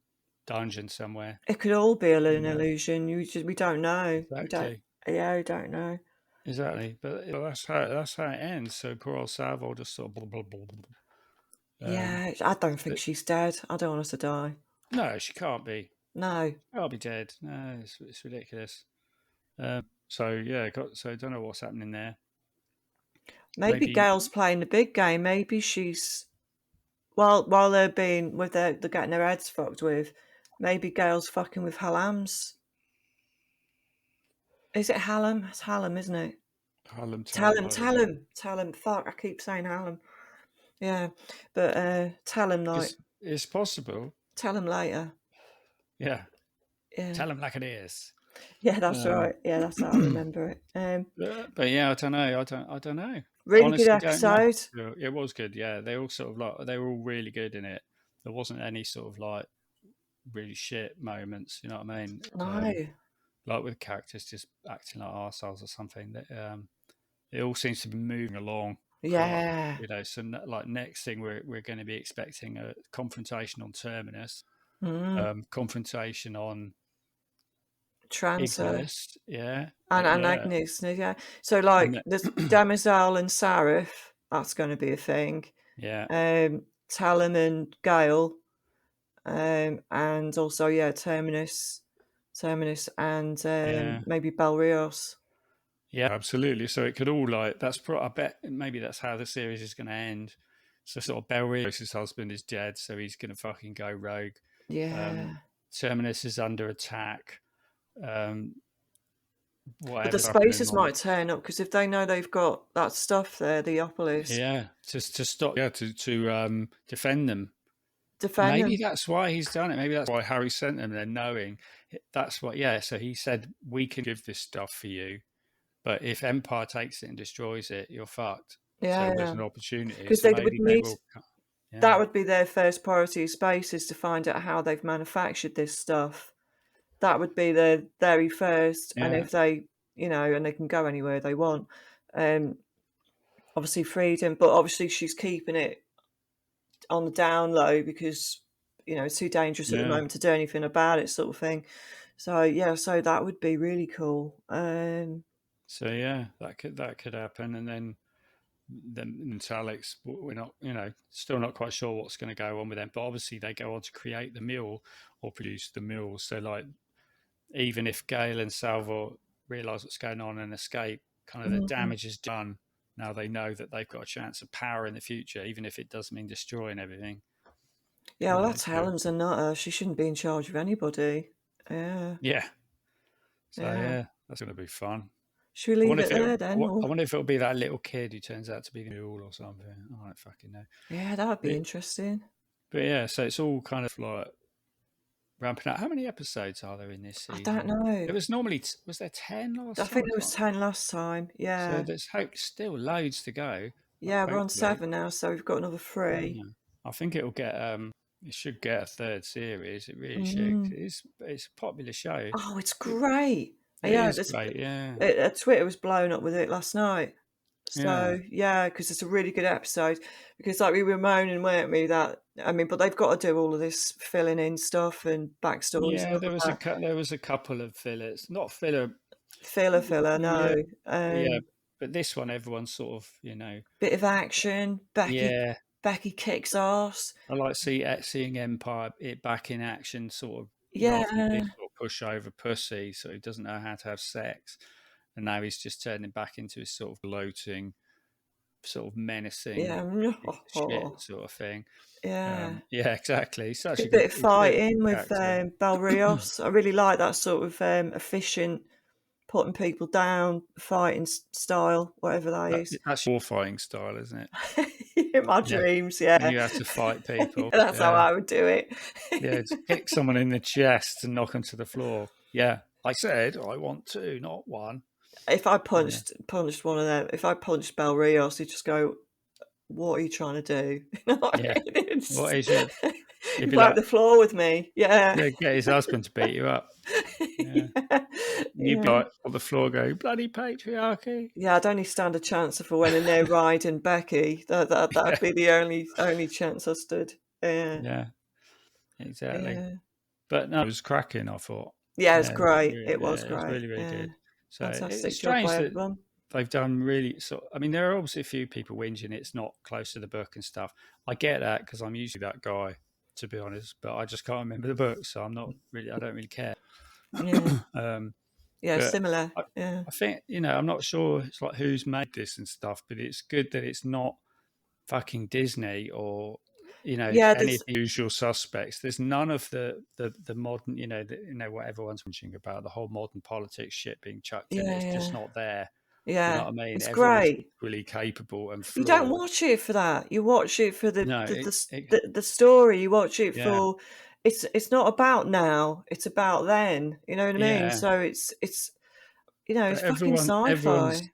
dungeon somewhere. It could all be an You know, illusion. We don't know. We don't. exactly, Yeah, we don't know. exactly. But that's how it ends. So poor old Salvor just sort of blah, blah, blah, blah. Yeah, I don't think But she's dead. I don't want her to die. no, she can't be. No. Can't be dead. No, it's ridiculous. So yeah, so I don't know what's happening there. Maybe Maybe Gail's playing the big game. Maybe she's while they're being with they're getting their heads fucked with. Maybe Gail's fucking with Hallam's. Is it Hallam? It's Hallam, isn't it? Tell him. Fuck, I keep saying Hallam. Yeah, but tell him like it's possible. Tell him later. Yeah. Yeah. Tell him like it is. Yeah, that's right. Yeah, that's how I remember it. But yeah, I don't know. I don't know. Really Honestly, good don't know. episode. It was good. Yeah, they all sort of like they were all really good in it. There wasn't any sort of like really shit moments. You know what I mean? No. Like with characters just acting like arseholes or something. That it all seems to be moving along. Yeah. You know, so like next thing we're going to be expecting a confrontation on Terminus, confrontation on Transfer. Ignis, yeah, And Agnes, yeah. So like there's Demerzel and Sareth, that's going to be a thing. Yeah. Talon and Gail, and also Terminus and maybe Bel Rios. Yeah, absolutely. So it could all like I bet maybe that's how the series is going to end. So sort of Bel Rios' husband is dead, so he's going to fucking go rogue. Yeah. Terminus is under attack. But the Spacers might turn up because if they know they've got that stuff there, the Opolis. Yeah, to stop. Yeah, to defend them. Maybe that's why he's done it. Maybe that's why Hari sent them there, knowing that's what. Yeah, so he said we can give this stuff for you, but if Empire takes it and destroys it, you're fucked. Yeah, so there's an opportunity because so they would need. That would be their first priority. Spacers to find out how they've manufactured this stuff. That would be their very first, and if they, and they can go anywhere they want. Obviously freedom, but obviously she's keeping it on the down low because it's too dangerous at the moment to do anything about it, sort of thing. So so that would be really cool. So yeah, that could happen, and then Metallics, we're not, still not quite sure what's going to go on with them. But obviously they go on to create the Mule or produce the Mule. So like, even if Gail and Salvor realise what's going on and escape, kind of the damage is done. Now they know that they've got a chance of power in the future, even if it does mean destroying everything. Yeah, well, that's Helen's a nutter. She shouldn't be in charge of anybody. Yeah. Yeah. So yeah, that's going to be fun. Should we leave it there then? I wonder if it'll be that little kid who turns out to be the Mule or something. I don't fucking know. Yeah, that would be interesting. But yeah, so it's all kind of like ramping up. How many episodes are there in this season? I don't know. It was normally, was there 10 last time? I think there was 10 last time, yeah. So there's still loads to go. Yeah, we're on 7 now, so we've got another 3. I think it'll get, it should get a 3rd series. It really should. It's a popular show. Oh, it's great. It is great, yeah. Twitter was blown up with it last night. So, because it's a really good episode. Because, like, we were moaning, weren't we, that, but they've got to do all of this filling in stuff and backstories. Yeah, there was a couple of fillers. Not filler. Filler, no. Yeah, but this one, everyone's sort of, Bit of action. Becky kicks ass. I like seeing Empire back in action, sort of. Yeah. Sort of pushover pussy, so he doesn't know how to have sex. And now he's just turning back into his sort of gloating, sort of menacing shit sort of thing. Yeah. Yeah, exactly. Such a bit of fighting with Bel Rios. I really like that sort of efficient, putting people down, fighting style, whatever that is. That's your fighting style, isn't it? In my dreams, yeah. You have to fight people. That's how I would do it. Yeah, just kick someone in the chest and knock them to the floor. Yeah, I said I want 2, not 1. If I punched one of them, if I punched Bel Rios, he'd just go, "What are you trying to do?" What is it? He'd wipe the floor with me. Yeah. Get his husband to beat you up. Yeah. You'd be like on the floor going, "Bloody patriarchy." Yeah, I'd only stand a chance if I went in there riding Becky. That'd be the only chance I stood. Yeah, exactly. Yeah. But no, it was cracking, I thought. Yeah, it was great. It was great. It was really, really good. So fantastic it's strange job by that everyone. They've done really. There are obviously a few people whinging it's not close to the book and stuff. I get that because I'm usually that guy, to be honest. But I just can't remember the book, so I don't really care. Yeah, similar. I think I'm not sure. It's like who's made this and stuff, but it's good that it's not fucking Disney or any of the usual suspects. There's none of the modern, what everyone's mentioning about the whole modern politics shit being chucked in. It's just not there. You know Yeah, what I mean? it's Everyone's great. equally capable and You don't flawed. watch it for that. You watch it for the No, the the s the story. You watch it yeah, for it's not about now, it's about then, you know what I mean? yeah. So it's But it's fucking sci-fi.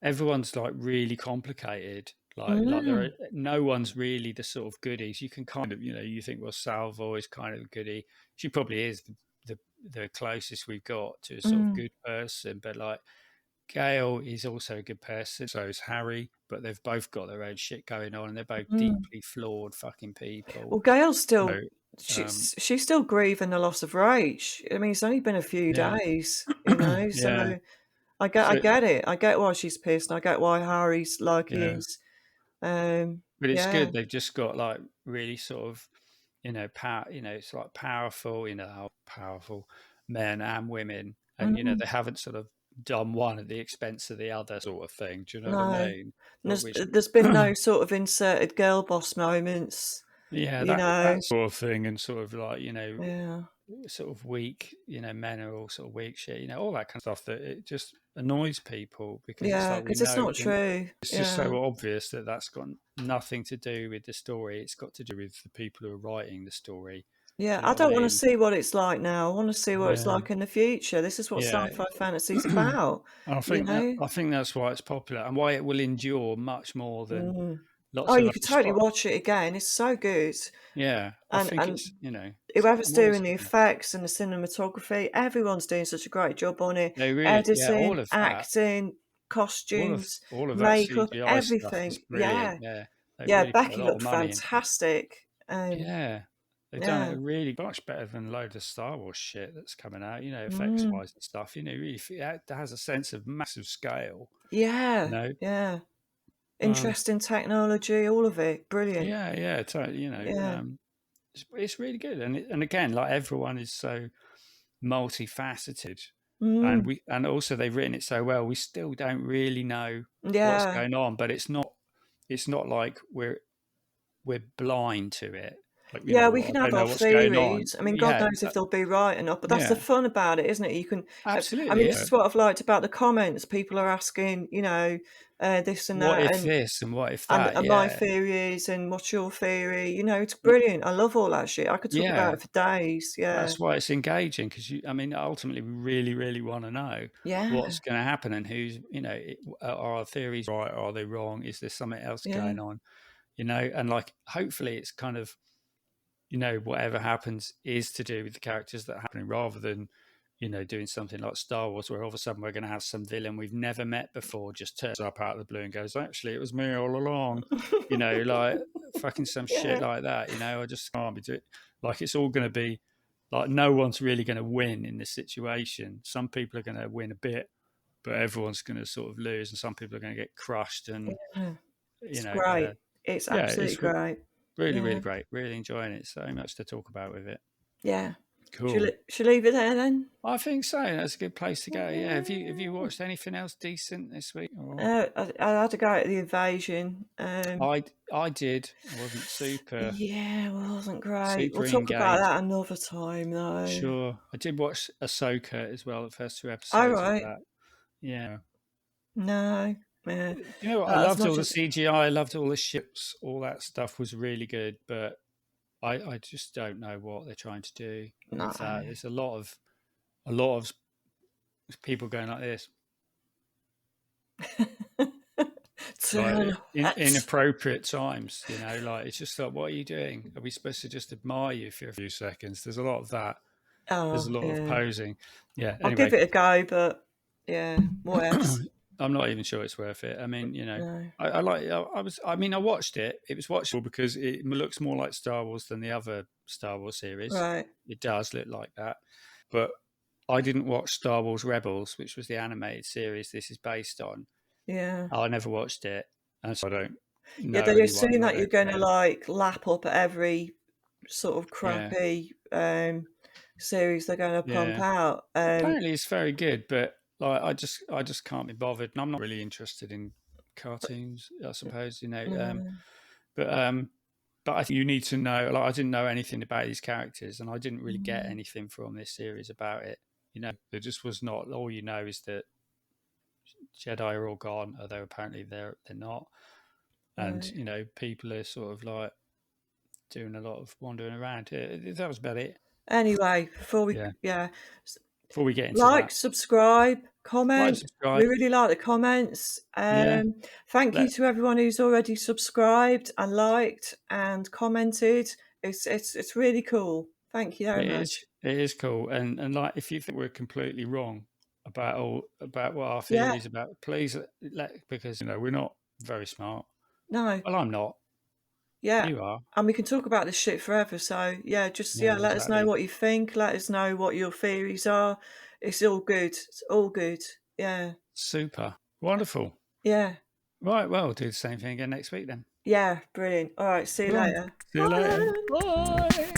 everyone's like really complicated. Like there are Mm, no one's really the sort of goodies. You can kind of, you think, well, Salvor is kind of a goodie. She probably is the the closest we've got to a sort of mm, good person. But like Gail is also a good person. So is Harry. But they've both got their own shit going on, and they're both mm. deeply flawed fucking people. Well, Gail's So still um, she's still grieving the loss of Rach. I mean, it's only been a few yeah, days, you know, yeah. so I So get it. I get why she's pissed, and I get why Harry's like he yeah. is. But it's Yeah. good. They've just got like really sort of, power. It's like powerful. How powerful men and women, and Mm, they haven't sort of done one at the expense of the other, sort of thing. Do you know what I no. mean? And Which, there's been no sort of inserted girl boss moments, yeah, you that know? sort of thing, and sort of like Yeah. sort of weak. Men are all sort of weak shit. All that kind of stuff that it just annoys people because it's Yeah, like we because it's know not true. it's just Yeah. so obvious that that's got nothing to do with the story. It's got to do with the people who are writing the story. Yeah, Do you I know what I don't wanna mean? see what it's like now. I wanna see what it's Yeah, like in the future. This is what yeah. sci-fi fantasy's about, I you think that know? I think that's why it's popular and why it will endure much more than Mm. Oh, lots of you other could totally stuff. watch it again. It's so good. Yeah, I think And it's whoever's I'm always doing the gonna. effects and the cinematography, everyone's doing such a great job on it. They really, yeah, Editing, acting, all of costumes, that makeup, CGI stuff is everything. brilliant. Yeah. Yeah, they Yeah, really put a Becky lot of looked money into it. fantastic. Yeah, they've done it Yeah. really much better than a load of Star Wars shit that's coming out. Effects Mm. wise and stuff. Really, that has a sense of massive scale. You Yeah. know, Yeah. um, Interesting technology, all of it. Brilliant. yeah, yeah, totally. Yeah. It's really good, and again, like everyone is so multifaceted, and Mm. also they've written it so well. We still don't really know what's Yeah. going on, but it's not like we're blind to it. Like, Yeah, we well, can I have don't our know what's going on. theories. I mean, God Yeah, knows if they'll be right or not, but that's the yeah, fun about it, isn't it? You can, I absolutely. mean, this Yeah. is what I've liked about the comments. People are asking, this and What that, if this and what if and, that? and my Yeah, theory is, and what's your theory? It's brilliant. I love all that shit. I could talk about yeah. it for days. Yeah. That's why it's engaging because ultimately, we really, really want to know Yeah. what's going to happen and who's, are our theories right? Are they wrong? Is there something else Yeah. going on? And like, hopefully, it's kind of, whatever happens is to do with the characters that are happening rather than, doing something like Star Wars where all of a sudden we're going to have some villain we've never met before just turns up out of the blue and goes, actually, it was me all along, like fucking some shit Yeah. like that. I just can't be doing like it's all going to be like no one's really going to win in this situation. Some people are going to win a bit, but everyone's going to sort of lose, and some people are going to get crushed. And Yeah. you It's know, great. It's yeah, absolutely great. really, really Yeah. great. Really enjoying it. So much to talk about with it. Yeah. Cool. Should leave it there then? I think so. That's a good place to go. Yeah. Have you Yeah. watched anything else decent this week? Or I had to go at the invasion. I did. I wasn't super Yeah, it wasn't great. We'll super talk about engaged. that another time, though. Sure. I did watch Ahsoka as well. The first two All episodes of right. that. Yeah. No. Yeah. I Not as loved all much the as. CGI. I loved all the ships. All that stuff was really good. But I just don't know what they're trying to do No. with that. There's a lot of people going like this. Turn heads. Inappropriate times, like it's just like, what are you doing? Are we supposed to just admire you for a few seconds? There's a lot of that. There's Oh, a lot of yeah. posing. Yeah. I'll give Anyway, it a go, but yeah, what else? I'm not even sure it's worth it. I mean, No. I like. I watched it. It was watchable because it looks more like Star Wars than the other Star Wars series. Right. It does look like that, but I didn't watch Star Wars Rebels, which was the animated series this is based on. Yeah. I never watched it, and so I don't Yeah, know they anyone assume that you're like going to them. like lap up every sort of Yeah, crappy series they're going to pump yeah. out. Apparently, it's very good, but like I just can't be bothered, and I'm not really interested in cartoons. I suppose No. but I think you need to know. Like, I didn't know anything about these characters, and I didn't really get Mm. anything from this series about it. There just was not. All you know is that Jedi are all gone, although apparently they're not. And Right. you know, people are sort of like doing a lot of wandering around. That was about it. Anyway, before we Yeah. Before we get into like, that, subscribe, like, comment. subscribe. We really like the comments. Yeah. Thank you Let, to everyone who's already subscribed and liked and commented. It's really cool. Thank you very much. it is cool. And like, if you think we're completely wrong about what our Yeah, theories about, please because you know we're not very smart. no, Well, I'm not. yeah. You are. And we can talk about this shit forever. So yeah, just Yeah, let us know exactly. what you think. Let us know what your theories are. It's all good. It's all good. Yeah. Super. Wonderful. Yeah. Right. Well, do the same thing again next week then. Yeah. Brilliant. All right. See you Right. later. See you later. Bye. Bye.